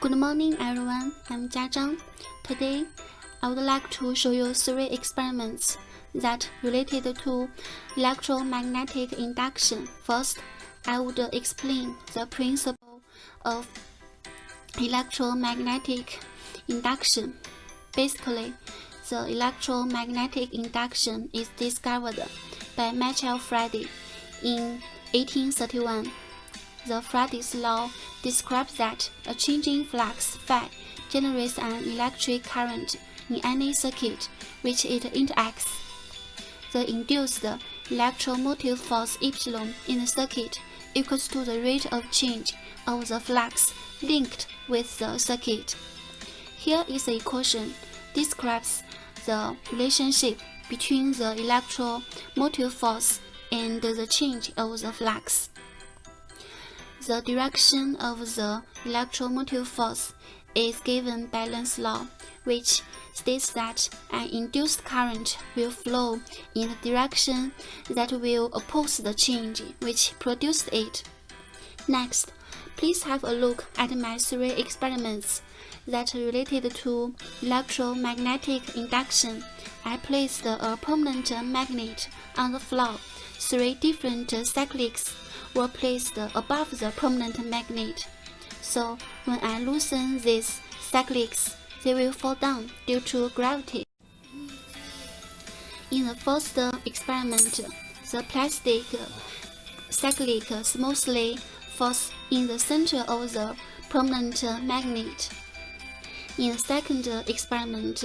Good morning everyone, I'm Zhang. Today, I would like to show you 3 experiments that related to electromagnetic induction. First, I would explain the principle of electromagnetic induction. Basically, the electromagnetic induction is discovered by Michael Faraday in 1831. The Faraday's law describes that a changing flux phi generates an electric current in any circuit which it interacts. The induced electromotive force epsilon in the circuit equals to the rate of change of the flux linked with the circuit. Here is the equation describes the relationship between the electromotive force and the change of the flux. The direction of the electromotive force is given by Lenz's law, which states that an induced current will flow in the direction that will oppose the change which produced it. Next, please have a look at my 3 experiments that are related to electromagnetic induction. I placed a permanent magnet on the floor. 3 different cyclics were placed above the permanent magnet. So when I loosen these cyclics, they will fall down due to gravity. In the first experiment, the plastic cyclic smoothly falls in the center of the permanent magnet. In the second experiment,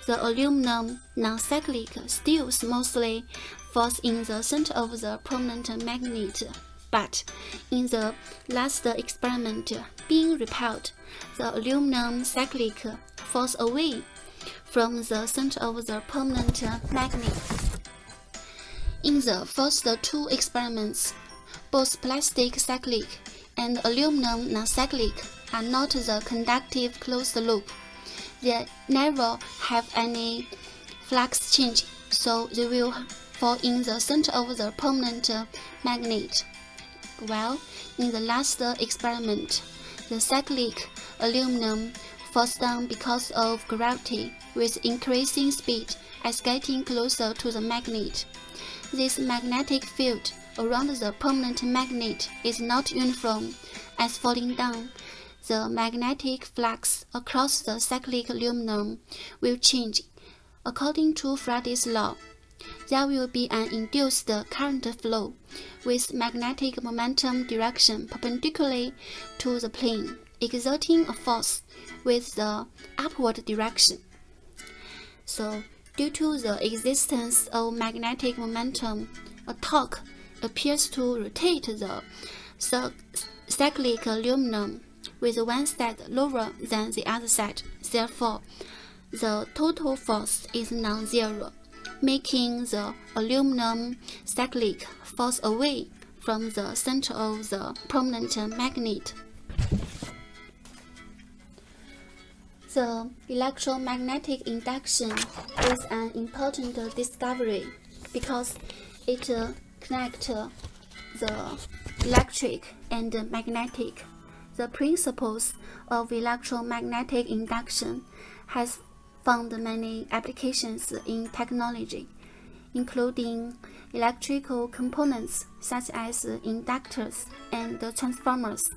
the aluminum non-cyclic still smoothly falls in the center of the permanent magnet. But in the last experiment, being repelled, the aluminum cyclic falls away from the center of the permanent magnet. In the first 2 experiments, both plastic cyclic and aluminum non-cyclic are not the conductive closed loop. They never have any flux change, so they will fall in the center of the permanent magnet. While in the last experiment, the cyclic aluminum falls down because of gravity with increasing speed as getting closer to the magnet. This magnetic field around the permanent magnet is not uniform. As falling down, the magnetic flux across the cyclic aluminum will change. According to Faraday's law, there will be an induced current flow with magnetic momentum direction perpendicular to the plane, exerting a force with the upward direction. So, due to the existence of magnetic momentum, a torque appears to rotate the cyclic aluminum with one side lower than the other side. Therefore, the total force is non-zero, making the aluminum cyclic falls away from the center of the permanent magnet. The electromagnetic induction is an important discovery because it connects the electric and magnetic. The principles of electromagnetic induction has found many applications in technology, including electrical components such as inductors and transformers,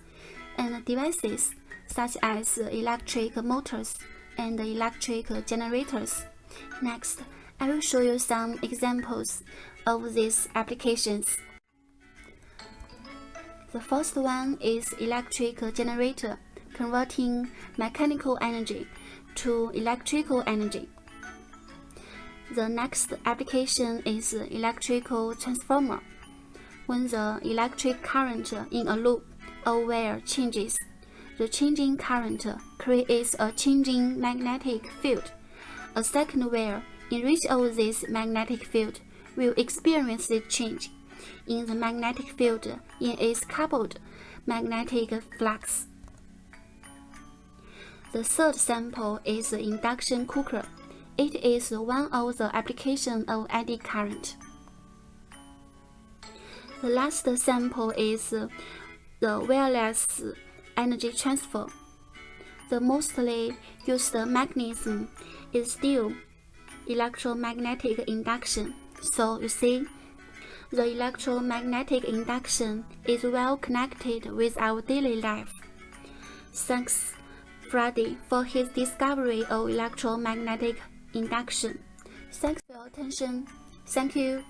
and devices such as electric motors and electric generators. Next, I will show you some examples of these applications. The first one is electric generator, converting mechanical energy to electrical energy. The next application is electrical transformer. When the electric current in a loop or wire changes, the changing current creates a changing magnetic field. A second wire in which of this magnetic field will experience this change in the magnetic field in its coupled magnetic flux. The third sample is the induction cooker. It is one of the applications of eddy current. The last sample is the wireless energy transfer. the mostly used mechanism is still electromagnetic induction. So you see, the electromagnetic induction is well connected with our daily life. Thanks Faraday for his discovery of electromagnetic induction. Thanks for your attention. Thank you.